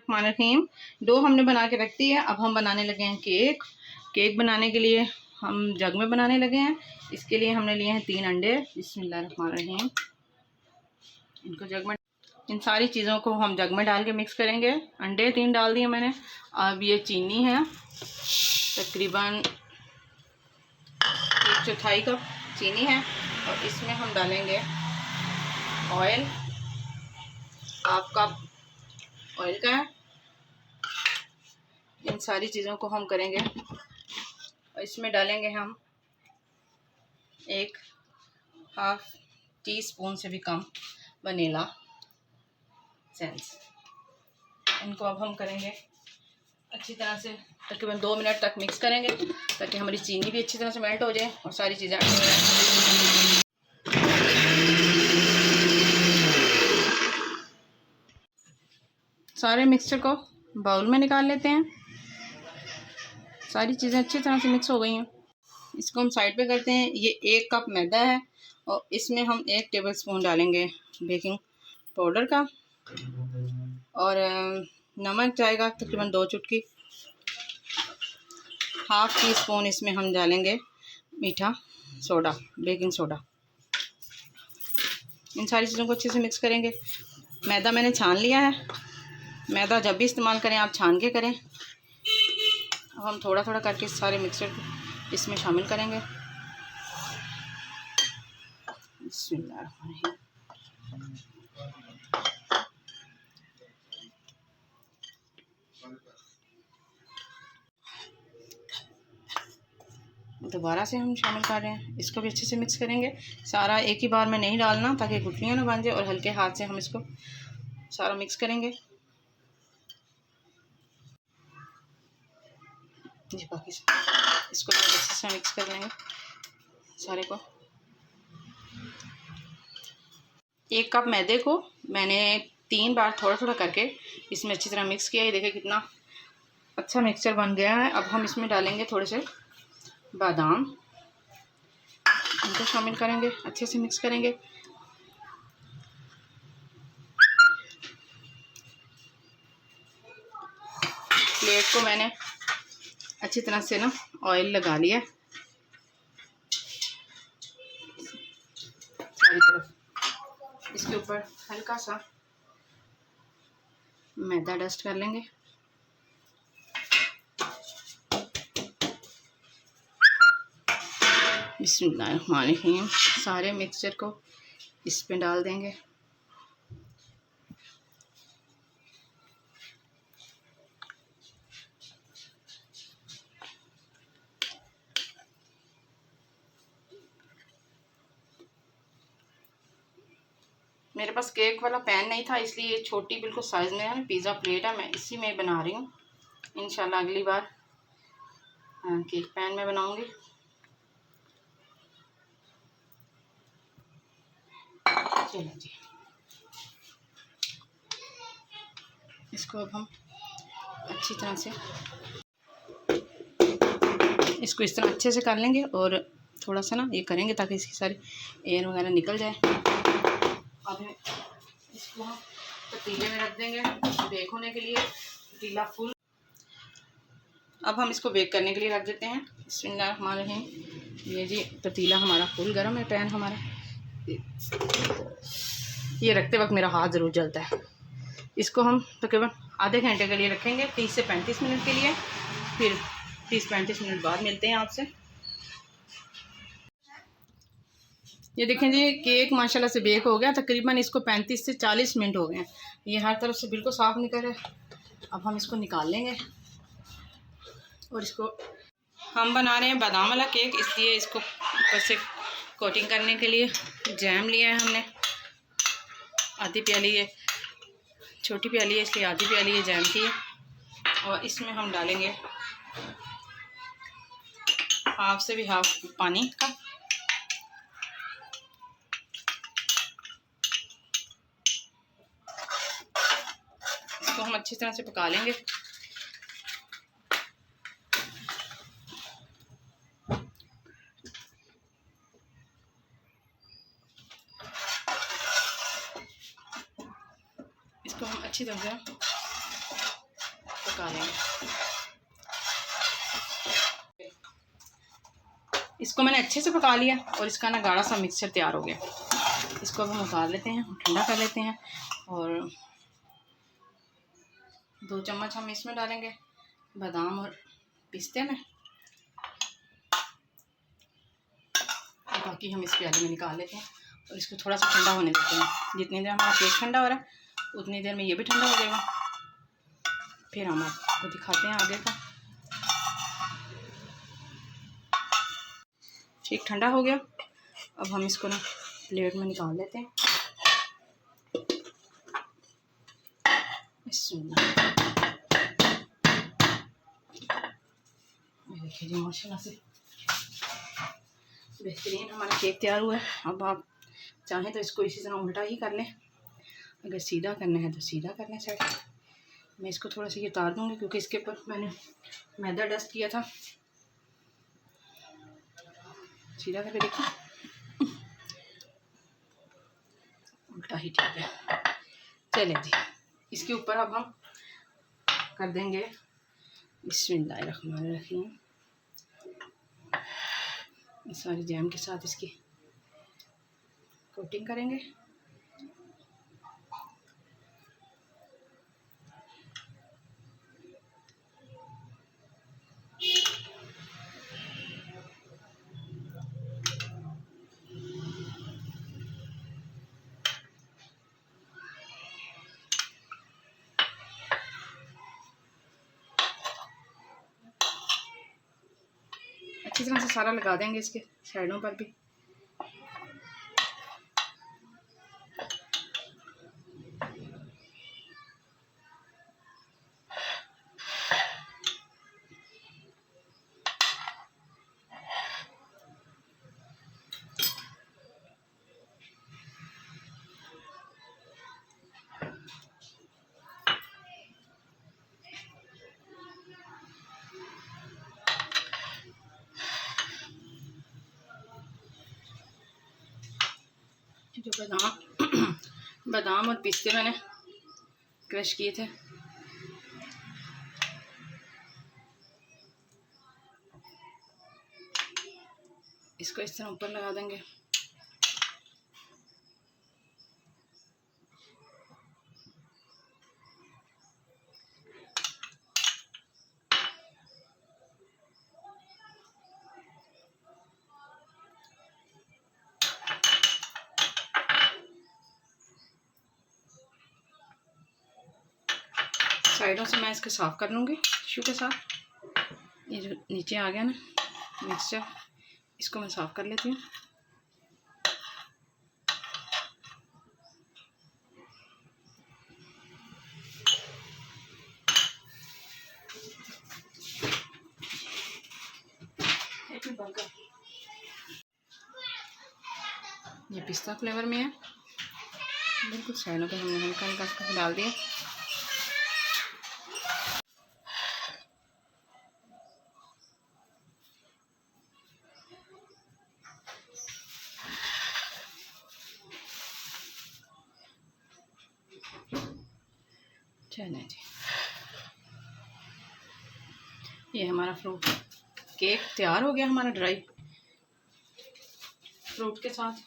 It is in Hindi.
बिस्मिल्लाहिर्रहमानिर्रहीम। डो हमने बना के रख दी है। अब हम बनाने लगे हैं केक। केक बनाने के लिए हम जग में बनाने लगे हैं। इसके लिए हमने लिए हैं 3 अंडे। बिस्मिल्लाहिर्रहमानिर्रहीम। इनको जग में, इन सारी चीज़ों को हम जग में डाल के मिक्स करेंगे। अंडे 3 डाल दिए मैंने। अब ये चीनी है, तकरीबन 1/4 कप चीनी है। और इसमें हम डालेंगे ऑयल, हाफ कप ऑयल का है। इन सारी चीज़ों को हम करेंगे और इसमें डालेंगे हम 1/2 टीस्पून से भी कम वनीला एसेंस। इनको अब हम करेंगे अच्छी तरह से, तकरीबन 2 मिनट तक मिक्स करेंगे ताकि हमारी चीनी भी अच्छी तरह से मेल्ट हो जाए और सारी चीज़ें। सारे मिक्सचर को बाउल में निकाल लेते हैं। सारी चीज़ें अच्छी तरह से मिक्स हो गई हैं। इसको हम साइड पे करते हैं। ये 1 कप मैदा है और इसमें हम 1 टेबलस्पून डालेंगे बेकिंग पाउडर का, और नमक जाएगा तकरीबन 2 चुटकी। हाफ टीस्पून इसमें हम डालेंगे मीठा सोडा, बेकिंग सोडा। इन सारी चीज़ों को अच्छे से मिक्स करेंगे। मैदा मैंने छान लिया है। मैदा जब भी इस्तेमाल करें आप छान के करें। अब हम थोड़ा थोड़ा करके सारे मिक्सचर को इसमें शामिल करेंगे। बिस्मिल्लाहिर्रहमानिर्रहीम। दोबारा से हम शामिल कर रहे हैं। इसको भी अच्छे से मिक्स करेंगे। सारा एक ही बार में नहीं डालना ताकि गुठलियाँ ना बन जाए, और हल्के हाथ से हम इसको सारा मिक्स करेंगे। जी बाकी इसको भी अच्छे से मिक्स कर लेंगे सारे को। 1 कप मैदे को मैंने 3 बार थोड़ा थोड़ा करके इसमें अच्छी तरह मिक्स किया। ये देखिए कितना अच्छा मिक्सचर बन गया है। अब हम इसमें डालेंगे थोड़े से बादाम, इनको शामिल करेंगे, अच्छे से मिक्स करेंगे। प्लेट को मैंने अच्छी तरह से ना ऑयल लगा लिया सारी तरफ। इसके ऊपर हल्का सा मैदा डस्ट कर लेंगे। बिस्मिल्लाहिर्रहमानिर्रहीम। सारे मिक्सचर को इस पे डाल देंगे। मेरे पास केक वाला पैन नहीं था, इसलिए छोटी बिल्कुल साइज़ में है पिज़्ज़ा प्लेट है, मैं इसी में बना रही हूँ। इंशाल्लाह अगली बार केक पैन में बनाऊंगी। चलो जी, इसको अब हम अच्छी तरह से इसको इस तरह अच्छे से कर लेंगे और थोड़ा सा ना ये करेंगे ताकि इसकी सारी एयर वगैरह निकल जाए। अब इसको हम पतीले में रख देंगे बेक होने के लिए। पतीला फुल। अब हम इसको बेक करने के लिए रख देते हैं। बिस्मिल्लाहिर्रहमानिर्रहीम। ये जी पतीला हमारा फुल गर्म है, पैन हमारा। ये रखते वक्त मेरा हाथ ज़रूर जलता है। इसको हम तकरीबन आधे घंटे के लिए रखेंगे, 30 से 35 मिनट के लिए। फिर 30-35 मिनट बाद मिलते हैं आपसे। ये देखें जी, केक माशाल्लाह से बेक हो गया। तकरीबन इसको 35 से 40 मिनट हो गए हैं। ये हर तरफ से बिल्कुल साफ़ निकल रहा है। अब हम इसको निकाल लेंगे और इसको हम बना रहे हैं बादाम वाला केक, इसलिए इसको ऊपर से कोटिंग करने के लिए जैम लिया है हमने। आधी प्याली है, छोटी प्याली है इसलिए आधी प्याली है जैम की है। और इसमें हम डालेंगे हाफ से भी हाफ पानी का। इसको हम अच्छी तरह से पका लेंगे। इसको हम अच्छी तरह से निकालेंगे। इसको मैंने अच्छे से पका लिया और इसका ना गाढ़ा सा मिक्सचर तैयार हो गया। इसको अब हम उतार लेते हैं, ठंडा कर लेते हैं और 2 चम्मच हम इसमें डालेंगे बादाम और पिस्ते में। बाकी हम इस प्याले में निकाल लेते हैं और इसको थोड़ा सा ठंडा होने देते हैं। जितनी देर हमारा केक ठंडा हो रहा है उतनी देर में ये भी ठंडा हो जाएगा। फिर हम आपको दिखाते हैं आगे का। ठीक ठंडा हो गया। अब हम इसको ना प्लेट में निकाल लेते हैं। देखिए जी माशाल्लाह से बेहतरीन हमारा केक तैयार हुआ है। अब आप चाहें तो इसको इसी तरह उल्टा ही कर लें, अगर सीधा करना है तो सीधा कर लें साइड। मैं इसको थोड़ा सा ये उतार दूँगी क्योंकि इसके ऊपर मैंने मैदा डस्ट किया था। सीधा करके देखिए, उल्टा ही ठीक है। चलें जी, इसके ऊपर अब हम कर देंगे बिस्मिल्लाहिर्रहमानिर्रहीम। सारी जैम के साथ इसकी कोटिंग करेंगे। अच्छी तरह से सारा लगा देंगे इसके साइडों पर भी। जो बादाम और पिस्ते मैंने क्रश किए थे, इसको इस तरह ऊपर लगा देंगे। साइडों से मैं इसको साफ़ कर लूँगी टिश्यू के साथ। ये जो नीचे आ गया ना मिक्सचर, इसको मैं साफ़ कर लेती हूँ। ये पिस्ता फ्लेवर में है, बिल्कुल साइडों पे हमने हल्का हल्का डाल दिया। चलें जी, ये हमारा फ्रूट केक तैयार हो गया, हमारा ड्राई फ्रूट के साथ।